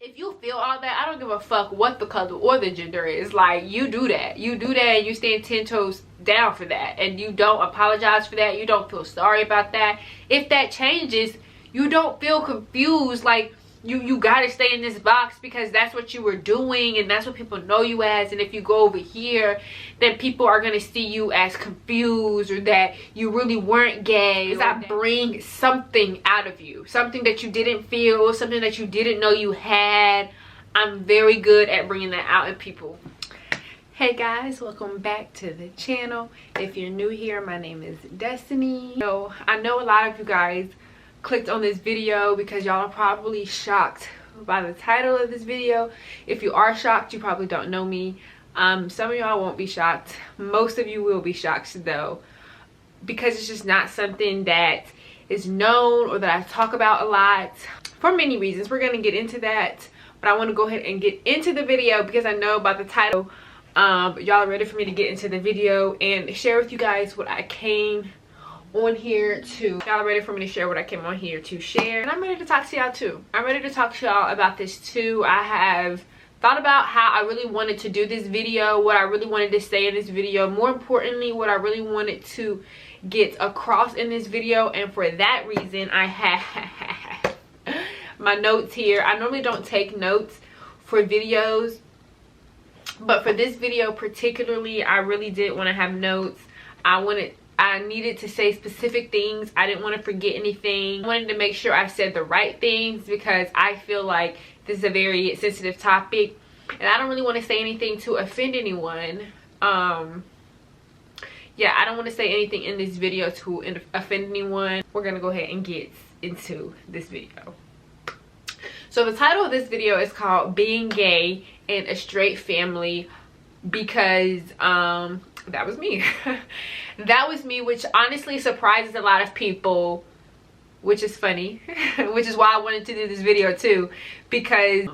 If you feel all that, I don't give a fuck what the color or the gender is. Like, you do that. You do that and you stand 10 toes down for that. And you don't apologize for that. You don't feel sorry about that. If that changes, you don't feel confused. Like, you gotta stay in this box because that's what you were doing and that's what people know you as. And if you go over here, then people are gonna see you as confused or that you really weren't gay. I bring something out of you, something that you didn't feel, something that you didn't know you had. I'm very good at bringing that out in people. Hey guys, welcome back to the channel. If you're new here, my name is Destiny. So I know a lot of you guys clicked on this video because y'all are probably shocked by the title of this video. If you are shocked, you probably don't know me. Some of y'all won't be shocked. Most of you will be shocked though, because it's just not something that is known or that I talk about a lot for many reasons. We're going to get into that, but I want to go ahead and get into the video because I know about the title. Y'all are ready for me to get into the video and share with you guys what I came on here to. Y'all are ready for me to share what I came on here to share, and I'm ready to talk to y'all too. I'm ready to talk to y'all about this too. I have thought about how I really wanted to do this video, what I really wanted to say in this video, more importantly what I really wanted to get across in this video. And for that reason, I have my notes here. I normally don't take notes for videos, but for this video particularly, I really did want to have notes. I needed to say specific things. I didn't want to forget anything. I wanted to make sure I said the right things because I feel like this is a very sensitive topic and I don't really want to say anything to offend anyone. Yeah, I don't want to say anything in this video to offend anyone. We're gonna go ahead and get into this video. So the title of this video is called Being Gay in a Straight Family, because that was me. That was me, which honestly surprises a lot of people, which is funny. Which is why I wanted to do this video too, because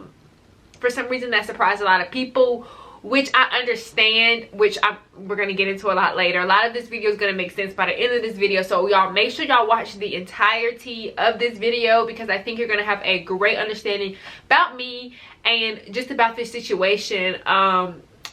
for some reason that surprised a lot of people, which I understand, which we're going to get into a lot later. A lot of this video is going to make sense by the end of this video, so y'all make sure y'all watch the entirety of this video because I think you're going to have a great understanding about me and just about this situation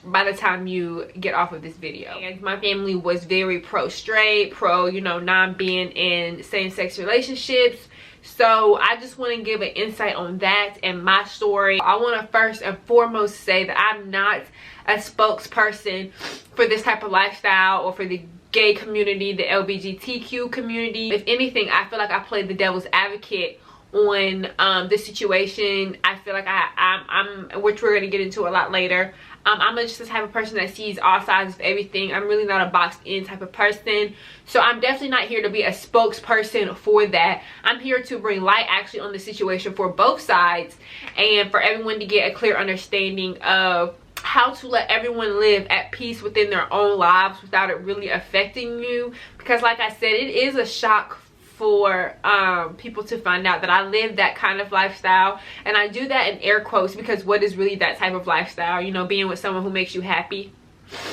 by the time you get off of this video. And my family was very pro-straight, pro, you know, non-being in same-sex relationships. So I just want to give an insight on that and my story. I want to first and foremost say that I'm not a spokesperson for this type of lifestyle or for the gay community, the LGBTQ community. If anything, I feel like I played the devil's advocate on this situation. I feel like I'm which we're going to get into a lot later. I'm just the type of person that sees all sides of everything. I'm really not a boxed in type of person. So I'm definitely not here to be a spokesperson for that. I'm here to bring light actually on the situation for both sides and for everyone to get a clear understanding of how to let everyone live at peace within their own lives without it really affecting you. Because like I said, it is a shock for people to find out that I live that kind of lifestyle, and I do that in air quotes because what is really that type of lifestyle? You know, being with someone who makes you happy.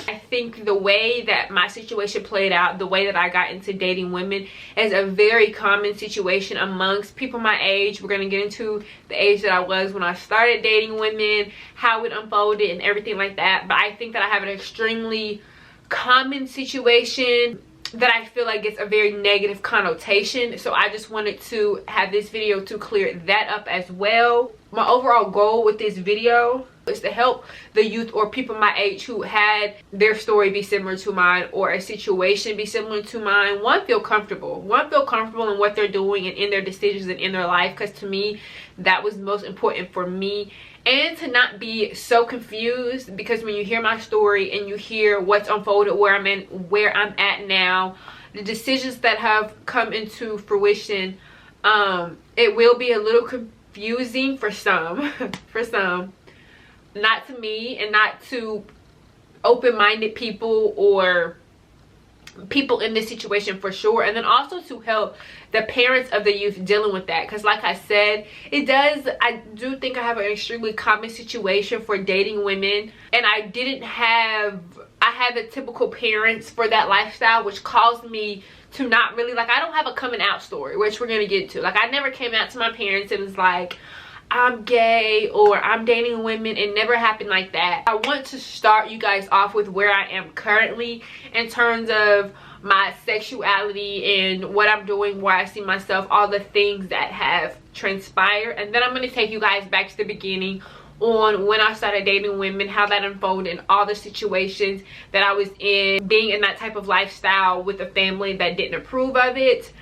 I think the way that my situation played out, the way that I got into dating women, is a very common situation amongst people my age. We're going to get into the age that I was when I started dating women, how it unfolded and everything like that. But I think that I have an extremely common situation that I feel like gets a very negative connotation. So I just wanted to have this video to clear that up as well. My overall goal with this video is to help the youth or people my age who had their story be similar to mine or a situation be similar to mine. One, feel comfortable in what they're doing and in their decisions and in their life, because to me that was most important for me. And to not be so confused, because when you hear my story and you hear what's unfolded, where I'm at now, the decisions that have come into fruition, it will be a little confusing for some. For some, not to me and not to open-minded people or people in this situation for sure, and then also to help the parents of the youth dealing with that, because like I said, I do think I have an extremely common situation for dating women, and I had the typical parents for that lifestyle, which caused me to not really, like, I don't have a coming out story, which we're gonna get to. Like, I never came out to my parents and was like, I'm gay or I'm dating women. It never happened like that. I want to start you guys off with where I am currently in terms of my sexuality and what I'm doing, where I see myself, all the things that have transpired, and then I'm going to take you guys back to the beginning on when I started dating women, how that unfolded, and all the situations that I was in, being in that type of lifestyle with a family that didn't approve of it.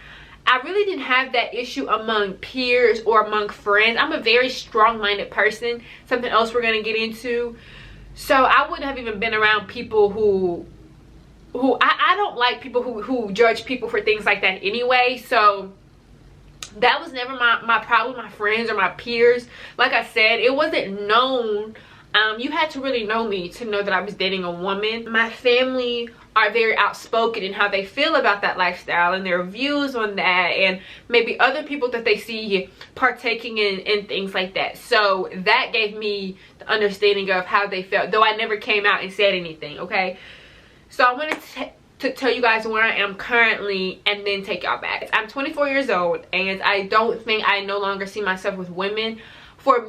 I really didn't have that issue among peers or among friends. I'm a very strong-minded person, something else we're going to get into. So I wouldn't have even been around people who I don't like people who judge people for things like that anyway. So that was never my problem, my friends or my peers. Like I said, it wasn't known. You had to really know me to know that I was dating a woman. My family are very outspoken in how they feel about that lifestyle and their views on that, and maybe other people that they see partaking in things like that. So that gave me the understanding of how they felt, though I never came out and said anything, okay? So I wanted to tell you guys where I am currently and then take y'all back. I'm 24 years old, and I don't think I no longer see myself with women for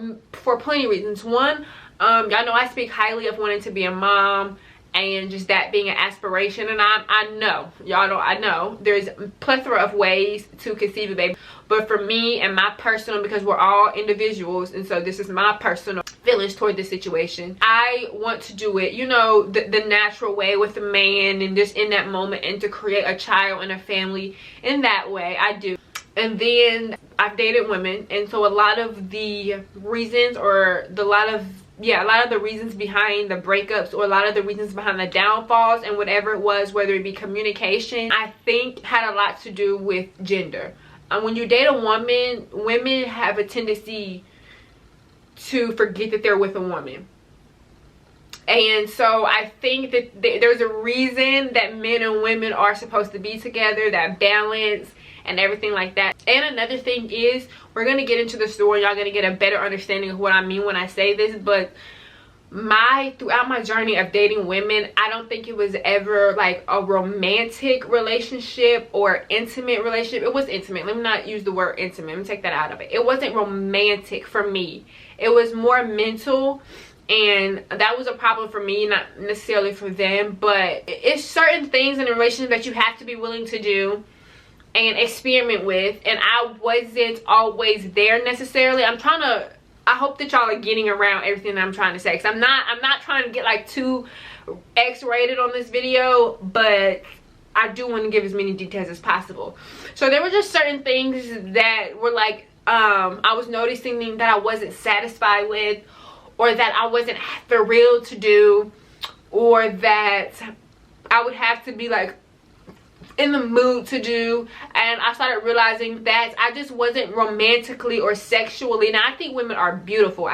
plenty of reasons. One, y'all know I speak highly of wanting to be a mom and just that being an aspiration, and I know, y'all know, I know there's a plethora of ways to conceive a baby, but for me and my personal, because we're all individuals, and so this is my personal feelings toward this situation, I want to do it, you know, the natural way with a man, and just in that moment, and to create a child and a family in that way. I do. And then I've dated women, and so a lot of the reasons, or a lot of the reasons behind the breakups, or a lot of the reasons behind the downfalls and whatever it was, whether it be communication, I think had a lot to do with gender. When you date a woman, women have a tendency to forget that they're with a woman. And so I think that there's a reason that men and women are supposed to be together, that balance and everything like that. And another thing is, we're going to get into the story, y'all going to get a better understanding of what I mean when I say this, but throughout my journey of dating women, I don't think it was ever like a romantic relationship or intimate relationship. It was intimate. Let me not use the word intimate. Let me take that out of it. It wasn't romantic for me. It was more mental, and that was a problem for me, not necessarily for them. But it's certain things in a relationship that you have to be willing to do and experiment with, and I wasn't always there necessarily. I hope that y'all are getting around everything that I'm trying to say, because I'm not trying to get like too X-rated on this video, but I do want to give as many details as possible. So there were just certain things that were like, I was noticing that I wasn't satisfied with, or that I wasn't for real to do, or that I would have to be like in the mood to do. And I started realizing that I just wasn't romantically or sexually. Now I think women are beautiful,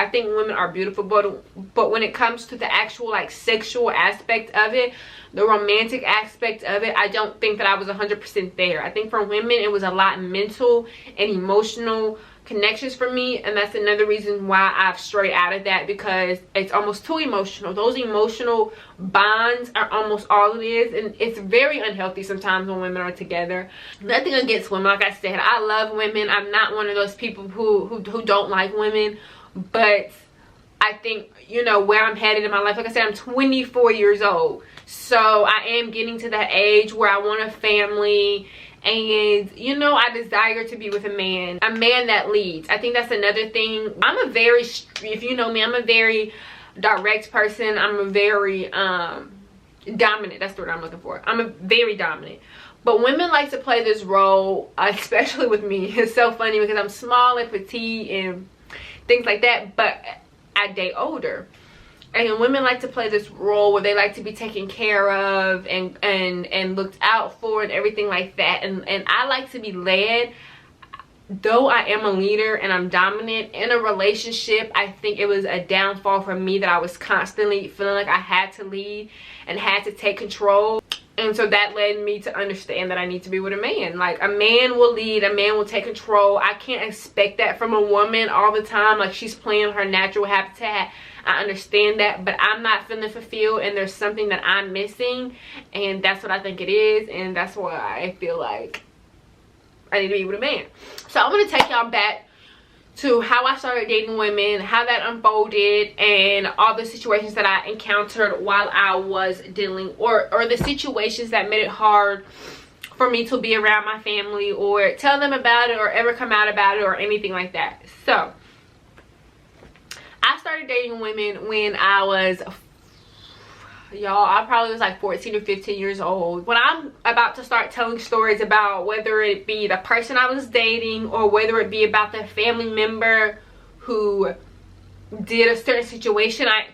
but when it comes to the actual like sexual aspect of it, the romantic aspect of it, I don't think that I was 100% there. I think for women it was a lot mental and emotional connections for me, and that's another reason why I've strayed out of that, because it's almost too emotional. Those emotional bonds are almost all it is, and it's very unhealthy sometimes when women are together. Nothing against women, like I said, I love women. I'm not one of those people who don't like women, but I think, you know, where I'm headed in my life, like I said, I'm 24 years old, so I am getting to that age where I want a family. And you know, I desire to be with a man that leads. I think that's another thing. If you know me, I'm a very direct person. I'm a very dominant. That's the word I'm looking for. I'm a very dominant. But women like to play this role, especially with me. It's so funny because I'm small and petite and things like that, but I date older. And women like to play this role where they like to be taken care of and looked out for and everything like that. And I like to be led. Though I am a leader and I'm dominant in a relationship, I think it was a downfall for me that I was constantly feeling like I had to lead and had to take control. And so that led me to understand that I need to be with a man. Like, a man will lead, a man will take control. I can't expect that from a woman all the time, like she's playing her natural habitat. I understand that, but I'm not feeling fulfilled, and there's something that I'm missing, and that's what I think it is, and that's why I feel like I need to be with a man. So I'm going to take y'all back to how I started dating women, how that unfolded, and all the situations that I encountered while I was dealing, or the situations that made it hard for me to be around my family or tell them about it or ever come out about it or anything like that. So I started dating women when I was, y'all, I probably was like 14 or 15 years old. When I'm about to start telling stories about whether it be the person I was dating or whether it be about the family member who did a certain situation, I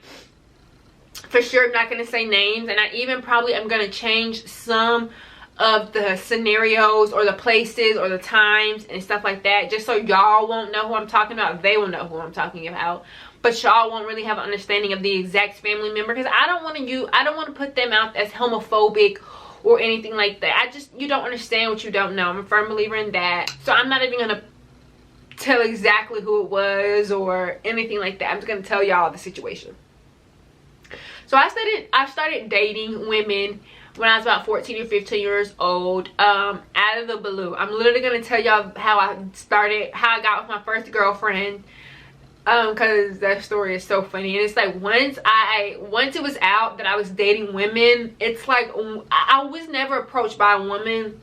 for sure I'm not going to say names, and I even probably am going to change some of the scenarios or the places or the times and stuff like that, just so y'all won't know who I'm talking about. They will know who I'm talking about, but y'all won't really have an understanding of the exact family member, because I don't want to put them out as homophobic or anything like that. You don't understand what you don't know. I'm a firm believer in that. So I'm not even gonna tell exactly who it was or anything like that. I'm just gonna tell y'all the situation. So I started dating women when I was about 14 or 15 years old, out of the blue. I'm literally gonna tell y'all how I got with my first girlfriend, because that story is so funny. And it's like, once it was out that I was dating women, it's like I was never approached by a woman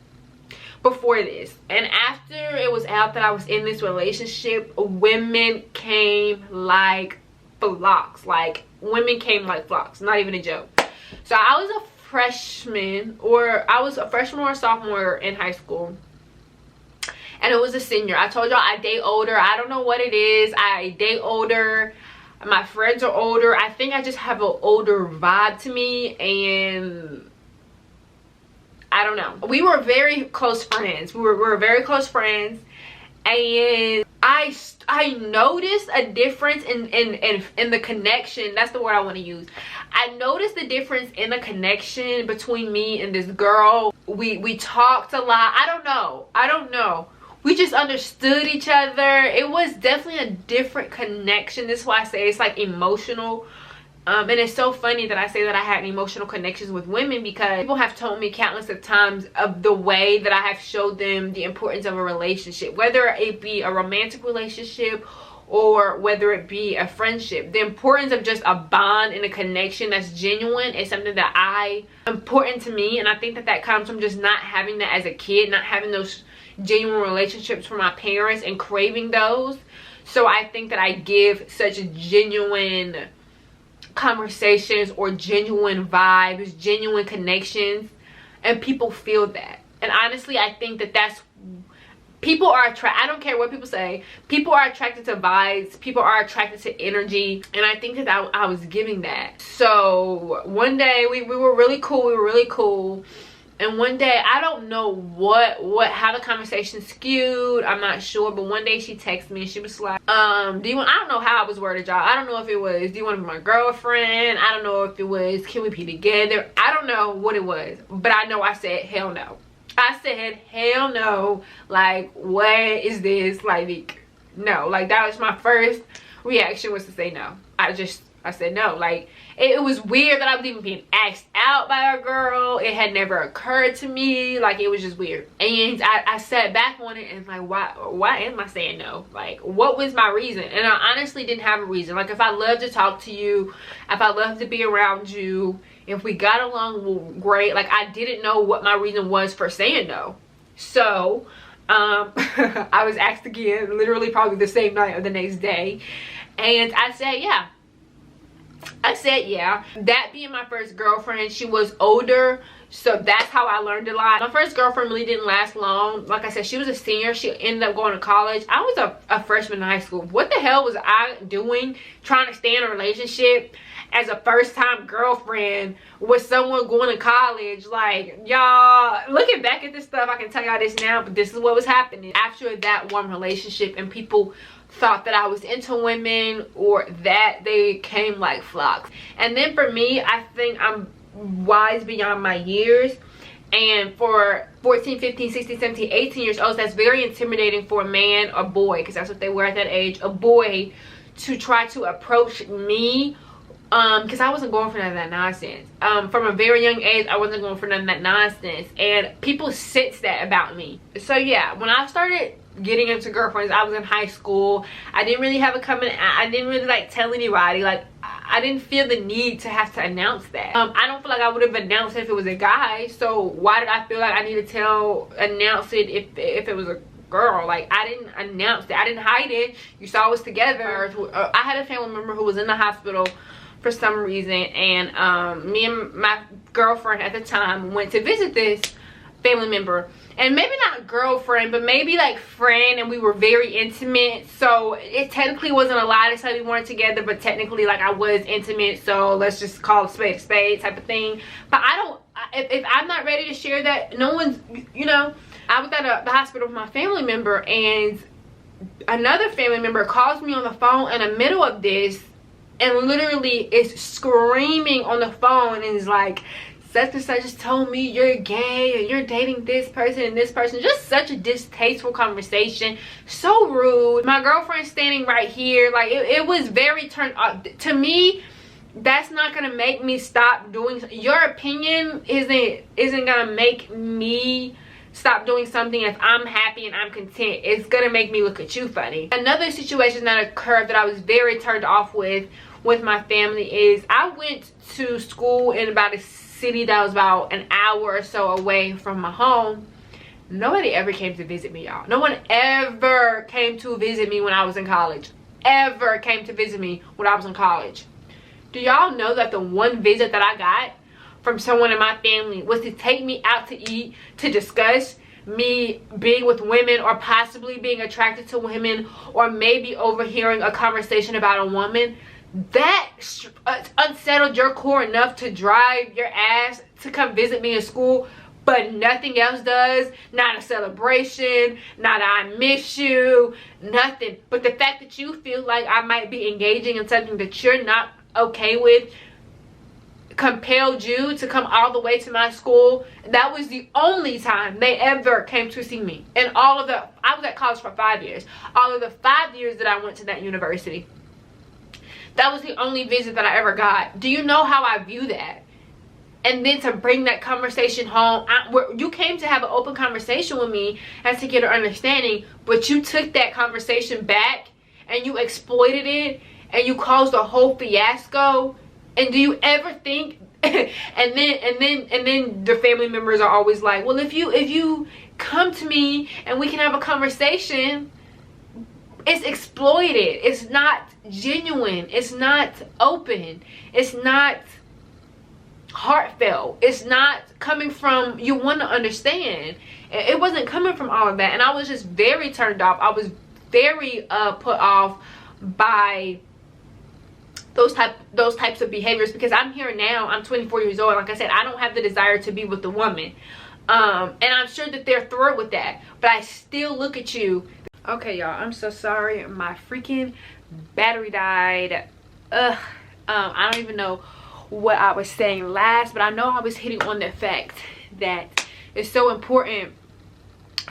before this, and after it was out that I was in this relationship, women came like flocks. Like, women came like flocks, not even a joke. So I was a freshman or a sophomore in high school, and it was a senior. I told y'all I date older. I don't know what it is. I date older. My friends are older. I think I just have an older vibe to me, and I don't know. We were very close friends. We were very close friends, and I noticed a difference in the connection. That's the word I want to use. I noticed the difference in the connection between me and this girl. We talked a lot. I don't know. We just understood each other. It was definitely a different connection. This is why I say it's like emotional. And it's so funny that I say that I had emotional connections with women, because people have told me countless of times of the way that I have showed them the importance of a relationship, whether it be a romantic relationship or whether it be a friendship. The importance of just a bond and a connection that's genuine is something that important to me, and I think that comes from just not having that as a kid, not having those genuine relationships from my parents and craving those. So I think that I give such genuine conversations or genuine vibes, genuine connections, and people feel that. And honestly, I think that's people are attracted. I don't care what people say. People are attracted to vibes. People are attracted to energy, and I think that I was giving that. So one day we were really cool. And one day, I don't know how the conversation skewed. I'm not sure. But one day she texted me and she was like, I don't know how I was worded, y'all. I don't know if it was, do you want to be my girlfriend? I don't know if it was, can we be together? I don't know what it was. But I know I said, hell no. I said, hell no. Like, what is this? Like, no. Like, that was my first reaction, was to say no. I said no. Like, it was weird that I was even being asked out by a girl. It had never occurred to me. Like, it was just weird. And I sat back on it and like, why am I saying no? Like, what was my reason? And I honestly didn't have a reason. Like, if I love to talk to you, if I love to be around you, if we got along, well, great. Like, I didn't know what my reason was for saying no. So I was asked again, literally probably the same night or the next day, and I said yeah. That being my first girlfriend, she was older, so that's how I learned a lot. My first girlfriend really didn't last long. Like I said, she was a senior. She ended up going to college. I was a freshman in high school. What the hell was I doing trying to stay in a relationship as a first-time girlfriend with someone going to college? Like, y'all, looking back at this stuff, I can tell y'all this now, but this is what was happening. After that one relationship, and people thought that I was into women, or that they came like flocks. And then for me, I think I'm wise beyond my years, and for 14, 15, 16, 17, 18 years old, that's very intimidating for a man or boy, because that's what they were at that age, a boy, to try to approach me because I wasn't going for none of that nonsense. From a very young age, I wasn't going for none of that nonsense, and people sense that about me. So yeah, when I started getting into girlfriends, I was in high school. I didn't really have a coming out. I didn't really like tell anybody. Like, I didn't feel the need to have to announce that. I don't feel like I would have announced it if it was a guy. So why did I feel like I need to announce it if it was a girl? Like, I didn't announce it. I didn't hide it. You saw us together. I had a family member who was in the hospital for some reason, and me and my girlfriend at the time went to visit this family member, and maybe not girlfriend, but maybe like friend, and we were very intimate. So it technically wasn't a lie to say we weren't together, but technically like I was intimate, so let's just call a spade type of thing. But I don't, if I'm not ready to share that, no one's, you know. I was at the hospital with my family member, and another family member calls me on the phone in the middle of this, and literally is screaming on the phone and is like, such and such just told me you're gay and you're dating this person and this person. Just such a distasteful conversation, so rude. My girlfriend standing right here, like it was very turned off to me. That's not gonna make me stop doing, your opinion isn't gonna make me stop doing something. If I'm happy and I'm content, it's gonna make me look at you funny. Another situation that occurred that I was very turned off with my family is, I went to school in about a city that was about an hour or so away from my home. Nobody ever came to visit me, y'all. No one ever came to visit me when I was in college. Ever came to visit me when I was in college. Do y'all know that the one visit that I got from someone in my family was to take me out to eat, to discuss me being with women, or possibly being attracted to women, or maybe overhearing a conversation about a woman? That unsettled your core enough to drive your ass to come visit me in school, but nothing else does? Not a celebration, not a I miss you, nothing. But the fact that you feel like I might be engaging in something that you're not okay with compelled you to come all the way to my school. That was the only time they ever came to see me. And I was at college for 5 years. All of the 5 years that I went to that university, that was the only visit that I ever got. Do you know how I view that? And then to bring that conversation home, you came to have an open conversation with me and to get an understanding, but you took that conversation back and you exploited it and you caused a whole fiasco. And do you ever think and then the family members are always like, well, if you come to me and we can have a conversation. It's exploited. It's not genuine. It's not open. It's not heartfelt. It's not coming from, you want to understand. It wasn't coming from all of that, and I was just very turned off. I was very put off by those types of behaviors, because I'm here now. I'm 24 years old. Like I said, I don't have the desire to be with a woman, and I'm sure that they're thrilled with that, but I still look at you. Okay, y'all, I'm so sorry. My freaking battery died. I don't even know what I was saying last, but I know I was hitting on the fact that it's so important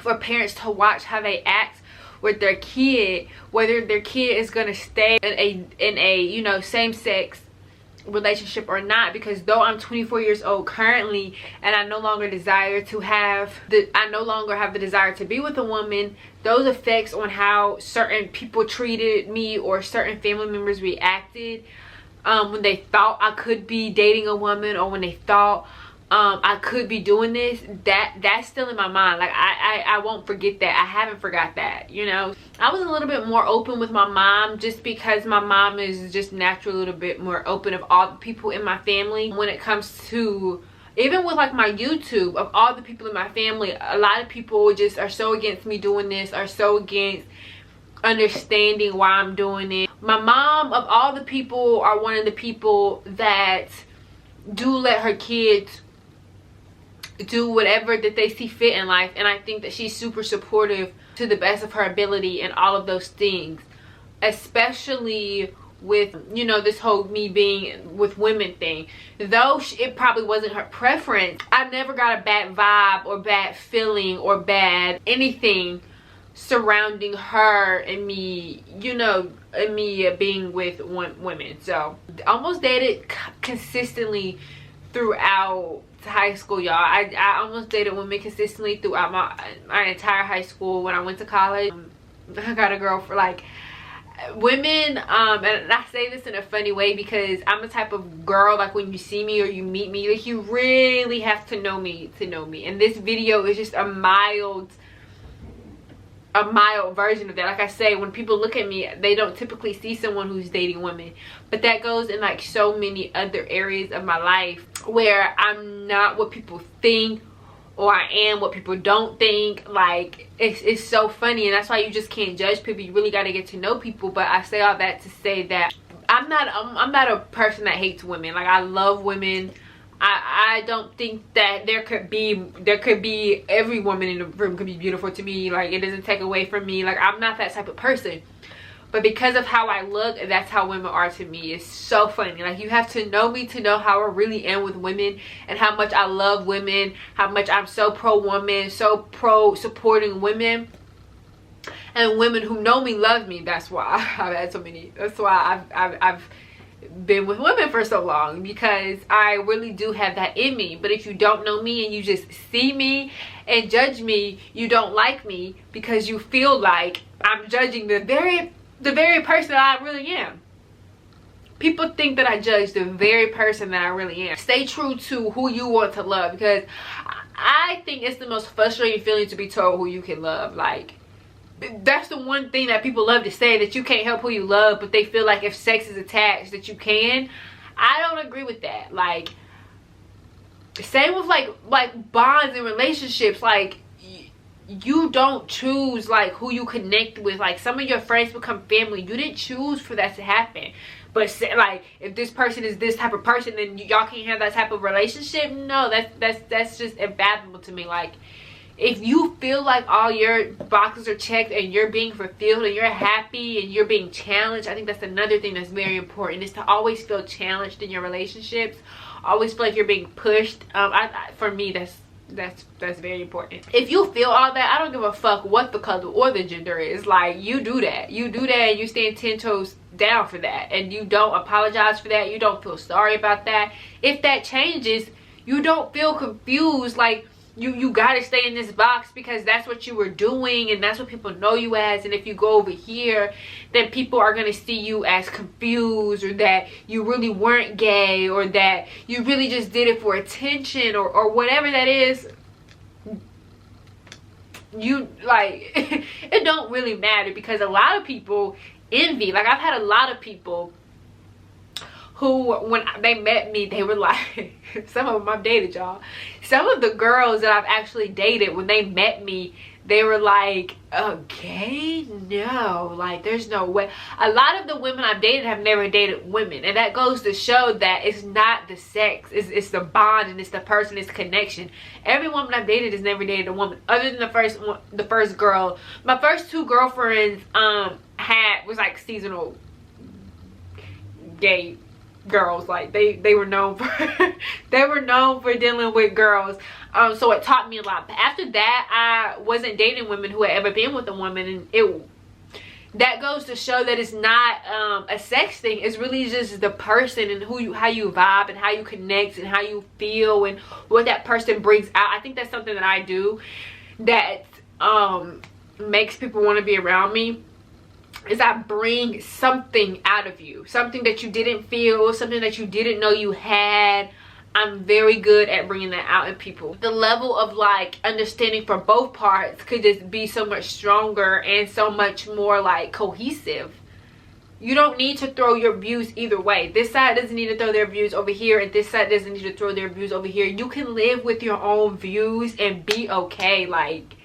for parents to watch how they act with their kid, whether their kid is going to stay in a you know, same-sex relationship or not. Because though I'm 24 years old currently, and I no longer have the desire to be with a woman, those effects on how certain people treated me or certain family members reacted when they thought I could be dating a woman, or when they thought I could be doing this, that's still in my mind. Like, I won't forget that. I haven't forgot that, you know. I was a little bit more open with my mom, just because my mom is just naturally a little bit more open of all the people in my family. When it comes to, even with like my YouTube, of all the people in my family, a lot of people just are so against me doing this, are so against understanding why I'm doing it. My mom, of all the people, are one of the people that do let her kids do whatever that they see fit in life, and I think that she's super supportive to the best of her ability and all of those things, especially with, you know, this whole me being with women thing. Though it probably wasn't her preference, I never got a bad vibe or bad feeling or bad anything surrounding her and me, you know, and me being with women. So almost dated consistently throughout high school, y'all. I almost dated women consistently throughout my entire high school. When I went to college, I got a girl for like women, and I say this in a funny way because I'm the type of girl, like when you see me or you meet me, like you really have to know me to know me. And this video is just a mild version of that. Like I say, when people look at me, they don't typically see someone who's dating women, but that goes in like so many other areas of my life where I'm not what people think, or I am what people don't think. Like it's so funny, and that's why you just can't judge people. You really got to get to know people. But I say all that to say that I'm not a person that hates women. Like I love women. I don't think that there could be every woman in the room could be beautiful to me. Like it doesn't take away from me. Like I'm not that type of person. But because of how I look, that's how women are to me. It's so funny. Like you have to know me to know how I really am with women, and how much I love women, how much I'm so pro woman, so pro supporting women. And women who know me love me. That's why I've had so many. That's why I've been with women for so long, because I really do have that in me. But if you don't know me and you just see me and judge me, you don't like me because you feel like I'm judging the very person that I really am. People think that I judge the very person that I really am. Stay true to who you want to love, because I think it's the most frustrating feeling to be told who you can love. Like that's the one thing that people love to say, that you can't help who you love, but they feel like if sex is attached that you can. I don't agree with that. Like same with like bonds and relationships. Like you don't choose like who you connect with. Like some of your friends become family. You didn't choose for that to happen. But say, like if this person is this type of person, then y'all can't have that type of relationship. No, that's just unfathomable to me. Like if you feel like all your boxes are checked and you're being fulfilled and you're happy and you're being challenged, I think that's another thing that's very important, is to always feel challenged in your relationships. Always feel like you're being pushed. For me, that's very important. If you feel all that, I don't give a fuck what the color or the gender is. Like you do that and you stand 10 toes down for that, and you don't apologize for that. You don't feel sorry about that. If that changes, you don't feel confused like you gotta stay in this box because that's what you were doing and that's what people know you as. And if you go over here, then people are gonna see you as confused, or that you really weren't gay, or that you really just did it for attention, or whatever that is. You like it don't really matter, because a lot of people envy. Like I've had a lot of people who, when they met me, they were like, some of them I've dated, y'all. Some of the girls that I've actually dated, when they met me, they were like, okay, no, like there's no way. A lot of the women I've dated have never dated women, and that goes to show that it's not the sex, it's the bond, and it's the person, it's connection. Every woman I've dated has never dated a woman, other than the first girl. My first two girlfriends was like seasonal gay girls. Like they were known for they were known for dealing with girls, so it taught me a lot. But after that, I wasn't dating women who had ever been with a woman, and that goes to show that it's not a sex thing. It's really just the person and how you vibe and how you connect and how you feel and what that person brings out. I think that's something that I do that makes people want to be around me, is I bring something out of you, something that you didn't feel, something that you didn't know you had. I'm very good at bringing that out in people. The level of like understanding for both parts could just be so much stronger and so much more like cohesive. You don't need to throw your views either way. This side doesn't need to throw their views over here, and this side doesn't need to throw their views over here. You can live with your own views and be okay. Like,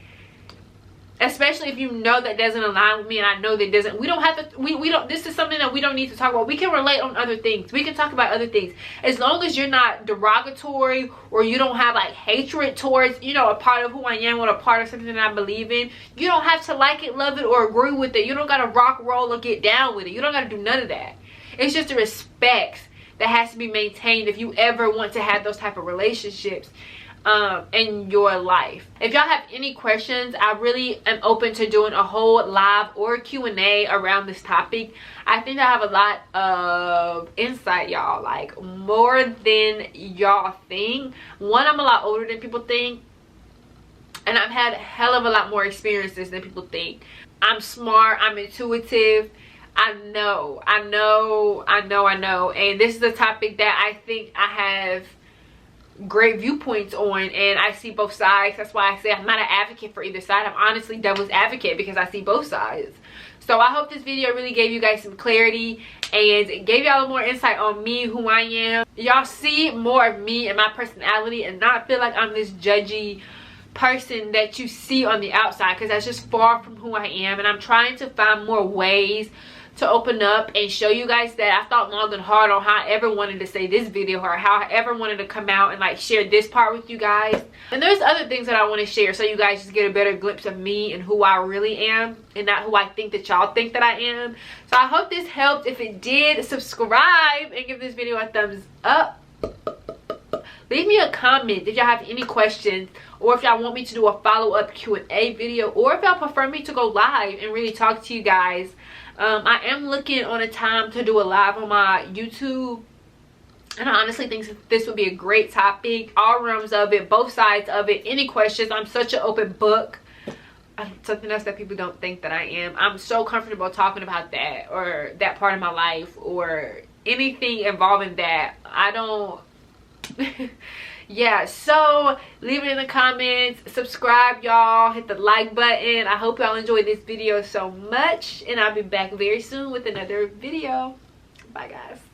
especially if you know that doesn't align with me, and I know that doesn't. We don't have to, we don't, this is something that we don't need to talk about. We can relate on other things. We can talk about other things. As long as you're not derogatory, or you don't have like hatred towards, you know, a part of who I am, or a part of something that I believe in. You don't have to like it, love it, or agree with it. You don't gotta rock, roll, or get down with it. You don't gotta do none of that. It's just the respect that has to be maintained if you ever want to have those type of relationships. in your life. If y'all have any questions, I really am open to doing a whole live or Q&A around this topic. I think I have a lot of insight, y'all, like more than y'all think. One, I'm a lot older than people think, and I've had a hell of a lot more experiences than people think. I'm smart, I'm intuitive. I know, and this is a topic that I think I have great viewpoints on, and I see both sides. That's why I say I'm not an advocate for either side. I'm honestly devil's advocate because I see both sides. So I hope this video really gave you guys some clarity and gave y'all more insight on me, who I am. Y'all see more of me and my personality and not feel like I'm this judgy person that you see on the outside, because that's just far from who I am. And I'm trying to find more ways to open up and show you guys that I thought long and hard on how I ever wanted to say this video, or how I ever wanted to come out and like share this part with you guys. And there's other things that I want to share so you guys just get a better glimpse of me and who I really am, and not who I think that y'all think that I am. So I hope this helped. If it did, subscribe and give this video a thumbs up. Leave me a comment if y'all have any questions, or if y'all want me to do a follow-up Q&A video, or if y'all prefer me to go live and really talk to you guys. I am looking on a time to do a live on my YouTube, and I honestly think this would be a great topic. All realms of it, both sides of it, any questions. I'm such an open book. Something else that people don't think that I am. I'm so comfortable talking about that, or that part of my life, or anything involving that. I don't yeah, so leave it in the comments, subscribe y'all, hit the like button. I hope y'all enjoyed this video so much, and I'll be back very soon with another video. Bye guys.